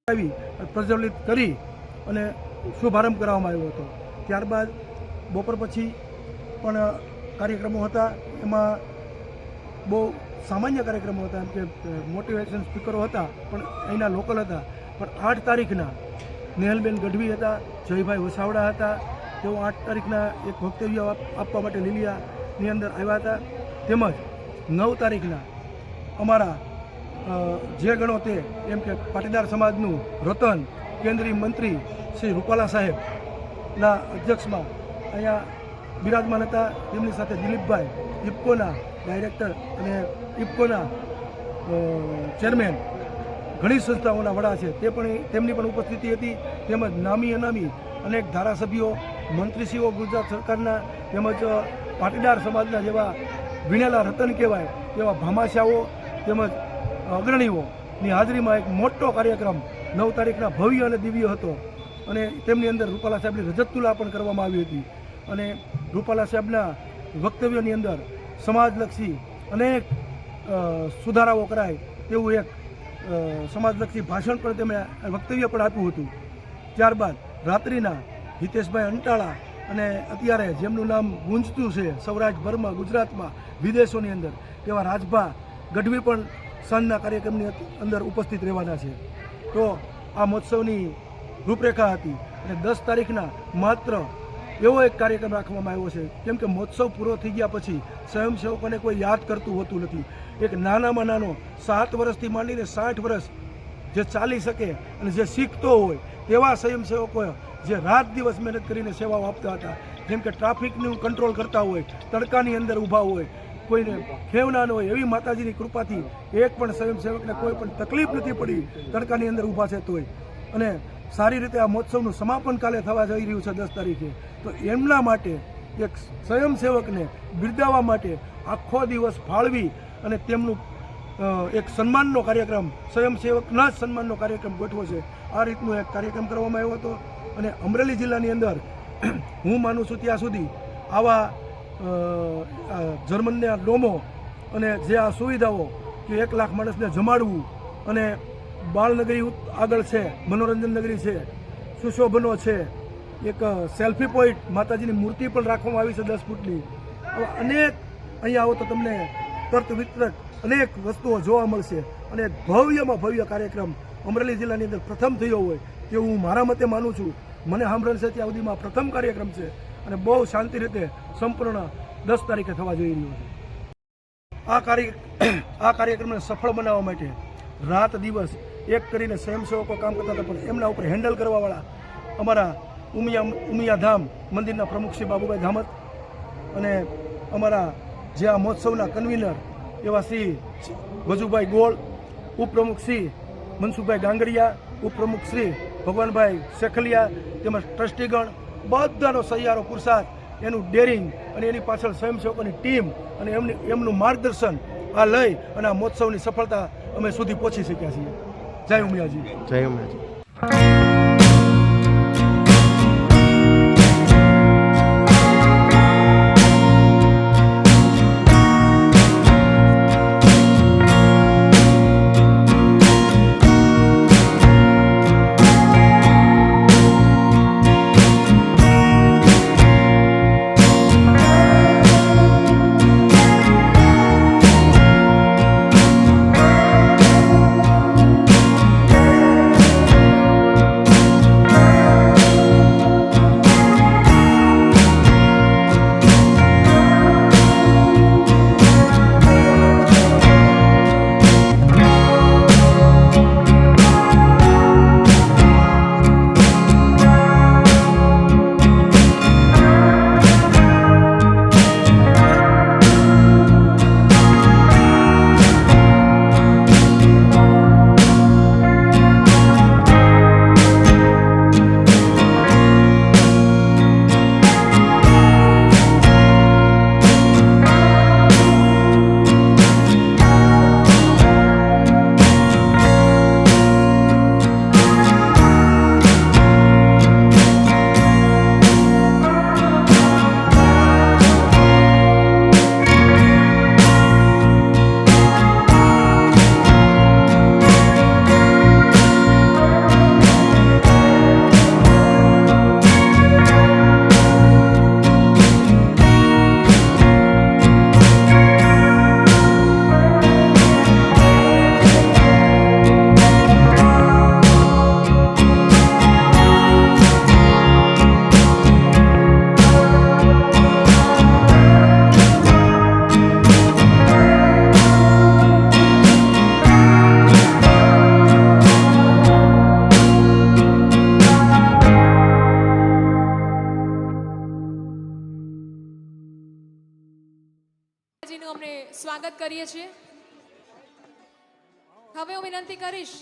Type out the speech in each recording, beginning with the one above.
આવી પ્રજ્વલિત કરી અને શુભારંભ કરવામાં આવ્યો હતો। ત્યારબાદ બપોર પછી પણ કાર્યક્રમો હતા। એમાં બહુ સામાન્ય કાર્યક્રમો હતા, એમ કે મોટિવેશન સ્પીકરો હતા પણ અહીંના લોકલ હતા। પણ 8 તારીખના નેહલબેન ગઢવી હતા, જયભાઈ વસાવડા હતા, તેઓ 8 તારીખના એક વક્તવ્ય આપવા માટે લીલિયાની અંદર આવ્યા હતા। તેમજ 9 તારીખના અમારા જે ગણો તે એમ કે પાટીદાર સમાજનું રતન કેન્દ્રીય મંત્રી શ્રી રૂપાલા સાહેબના અધ્યક્ષમાં અહીંયા બિરાજમાન હતા। તેમની સાથે દિલીપભાઈ ઇફકોના ડાયરેક્ટર અને ઇફકોના ચેરમેન, ઘણી સંસ્થાઓના વડા છે તે પણ તેમની પણ ઉપસ્થિતિ હતી। તેમજ નામી અનામી અનેક ધારાસભ્યો, મંત્રીશ્રીઓ ગુજરાત સરકારના, તેમજ પાટીદાર સમાજના જેવા વિણેલા રતન કહેવાય એવા ભામાશાઓ તેમજ અગ્રણીઓની હાજરીમાં એક મોટો કાર્યક્રમ 9 તારીખના ભવ્ય અને દિવ્ય હતો। અને તેમની અંદર રૂપાલા સાહેબની રજતતુલા પણ કરવામાં આવી હતી। અને રૂપાલા સાહેબના વક્તવ્યની અંદર સમાજલક્ષી અનેક સુધારાઓ કરાય તેવું એક સમાજલક્ષી ભાષણ પણ તેમણે વક્તવ્ય પણ આપ્યું હતું। ત્યારબાદ રાત્રિના હિતેશભાઈ અંટાળા અને અત્યારે જેમનું નામ ગુંજતું છે સૌરાષ્ટ્રભરમાં, ગુજરાતમાં, વિદેશોની અંદર, તેવા રાજભા ગઢવી પણ સાંજના કાર્યક્રમની અંદર ઉપસ્થિત રહેવાના છે। તો આ મહોત્સવની રૂપરેખા હતી। અને 10 તારીખના માત્ર એવો એક કાર્યક્રમ રાખવામાં આવ્યો છે, કેમ કે મહોત્સવ પૂરો થઈ ગયા પછી સ્વયંસેવકોને કોઈ યાદ કરતું હોતું નથી। એક નાનામાં નાનો 7 વર્ષથી માંડીને 60 વર્ષ જે ચાલી શકે અને જે શીખતો હોય તેવા સ્વયંસેવકો જે રાત દિવસ મહેનત કરીને સેવાઓ આપતા હતા। જેમ કે ટ્રાફિકનું કંટ્રોલ કરતા હોય, તડકાની અંદર ઊભા હોય, કોઈને ખેવના ન હોય, એવી માતાજીની કૃપાથી એક પણ સ્વયંસેવકને કોઈ પણ તકલીફ નથી પડી તડકાની અંદર ઊભા છે તોય। અને સારી રીતે આ મહોત્સવનું સમાપન કાલે થવા જઈ રહ્યું છે 10 તારીખે। તો એમના માટે એક સ્વયંસેવકને બિરદાવવા માટે આખો દિવસ ફાળવી અને તેમનું એક સન્માનનો કાર્યક્રમ, સ્વયંસેવકના જ સન્માનનો કાર્યક્રમ ગોઠવો છે। આ રીતનો એક કાર્યક્રમ કરવામાં આવ્યો હતો। અને અમરેલી જિલ્લાની અંદર હું માનું છું ત્યાં સુધી આવા જર્મનના ડોમો અને જે આ સુવિધાઓ કે 1 લાખ માણસને જમાડવું, અને બાળનગરી આગળ છે, મનોરંજન નગરી છે, સુશોભનો છે, એક સેલ્ફી પોઈન્ટ, માતાજીની મૂર્તિ પણ રાખવામાં આવી છે 10 ફૂટની। આવા અનેક અહીંયા આવો તો તમને તર્ક વિતરક અનેક વસ્તુઓ જોવા મળશે। અને ભવ્યમાં ભવ્ય કાર્યક્રમ અમરેલી જિલ્લાની અંદર પ્રથમ થયો હોય તેવું હું મારા મતે માનું છું। મને સાંભળશે ત્યાં સુધીમાં પ્રથમ કાર્યક્રમ છે અને બહુ શાંતિ રીતે સંપૂર્ણ 10 તારીખે થવા જઈ રહ્યો છે। આ કાર્યક્રમને સફળ બનાવવા માટે રાત દિવસ એક કરીને સ્વયંસેવકો કામ કરતા હતા, પણ એમના ઉપર હેન્ડલ કરવાવાળા અમારા ઉમિયાધામ મંદિરના પ્રમુખ શ્રી બાબુભાઈ ધામત અને અમારા જે આ મહોત્સવના કન્વીનર એવા શ્રી વજુભાઈ ગોળ, ઉપપ્રમુખ શ્રી મનસુખભાઈ ગાંગડિયા, ઉપપ્રમુખ શ્રી ભગવાનભાઈ શેખલિયા, તેમજ ટ્રસ્ટીગણ, બધાનો સહિયારો પુરુષાર્થ, એનું ડેરિંગ અને એની પાછળ સ્વયંસેવકોની ટીમ અને એમનું માર્ગદર્શન આ લઈ અને આ મહોત્સવની સફળતા અમે સુધી પહોંચી શક્યા છીએ। જય ઉમિયાજી, જય ઉમિયાજી। જીનું અમને સ્વાગત કરીએ છીએ. હવે હું વિનંતી કરીશ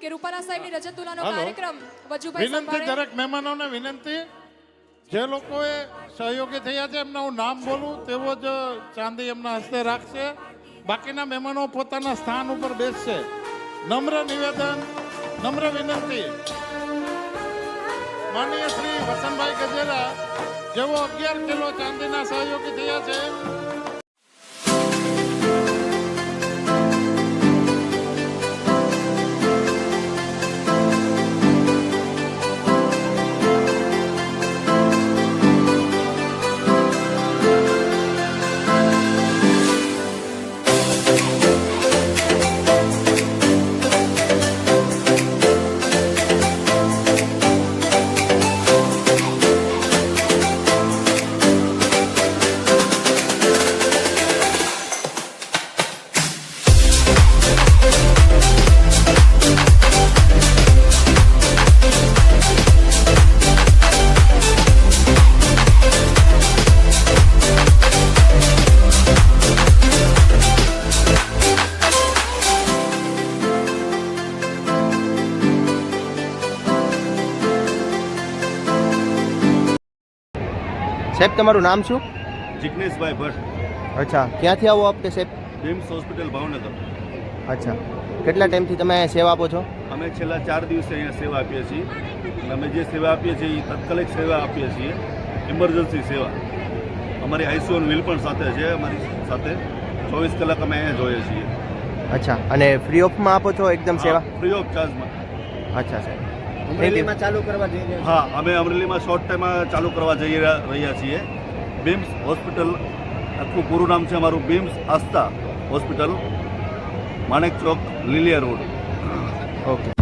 કે રૂપાલા સાહેબની રજત તુલાનો કાર્યક્રમ વજુભાઈ વિનંતી સંભાળે. દરેક મહેમાનોને વિનંતી, જે લોકોએ સહયોગી થયા છે એમના હું નામ બોલું તેવો જ ચાંદી એમના હસ્તે રાખશે. બાકીના મહેમાનો પોતાના સ્થાન ઉપર બેસશે. નમ્ર નિવેદન, નમ્ર વિનંતી, માનનીય શ્રી વસંતભાઈ ગજેરા જેઓ 11 કિલો ચાંદીના સહયોગી થયા છે. સાહેબ તમારું નામ શું? જિગ્નેશભાઈ ભટ્ટ, અચ્છા, ક્યાંથી આવો આપકે સાહેબ? BIMS hospital Bhavnagar. અચ્છા, કેટલા ટાઈમથી તમે અહીંયા સેવા આપો છો? અમે છેલ્લા 4 દિવસે અહીંયા સેવા આપીએ છીએ. અને અમે જે સેવા આપીએ છીએ એ તાત્કાલિક સેવા આપીએ છીએ, ઇમરજન્સી સેવા. અમારી આઈસીયુ વ્હીલ પણ સાથે છે, અમારી સાથે 24 કલાક અમે અહીંયા જોઈએ છીએ. અચ્છા, અને ફ્રી ઓફમાં આપો છો એકદમ સેવા? ફ્રી ઓફ ચાર્જમાં. અચ્છા સાહેબ, અમરેલીમાં ચાલુ કરવા જઈ રહ્યા હા, અમે અમરેલીમાં શોર્ટ ટાઈમમાં ચાલુ કરવા જઈ રહ્યા છીએ. બીમ્સ હોસ્પિટલ, આખું પૂરું નામ છે અમારું બીમ્સ આસ્થા hospital, Manek Chowk, Lilia road. Okay.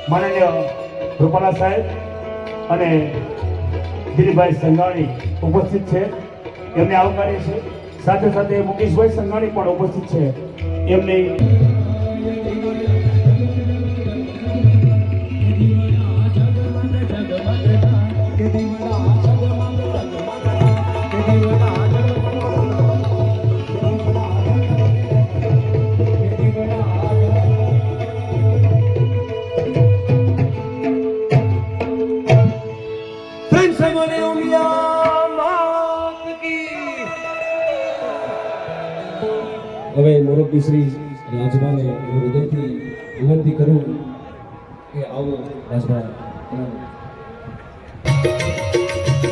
માનનીય રૂપાલા સાહેબ અને દિલીપભાઈ સંઘાણી ઉપસ્થિત છે, એમને આવકારીએ છે. સાથે સાથે મુકેશભાઈ સંઘાણી પણ ઉપસ્થિત છે, એમની હવે મોરબી શ્રી રાજભાને હું હૃદયથી વિનંતી કરું કે આવો રાજભા.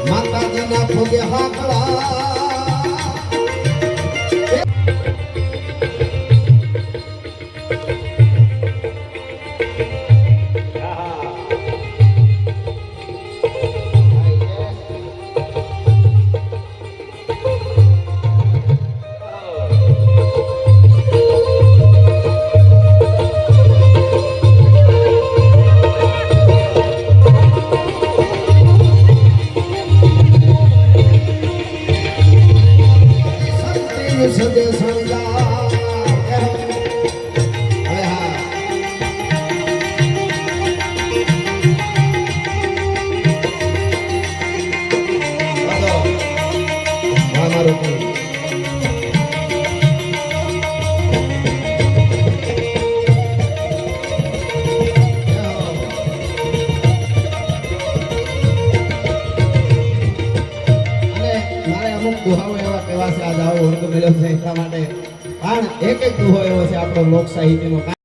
માતાજીના ખોગે હાકલા સદે સંજા હવે હા મારું અમુક દુહાઓ એવા કહેવા છે, આજ આવો વર્ગ મળ્યો છે એટલા માટે, પણ એક દુહો એવો છે આપણો લોક સાહિત્યનો.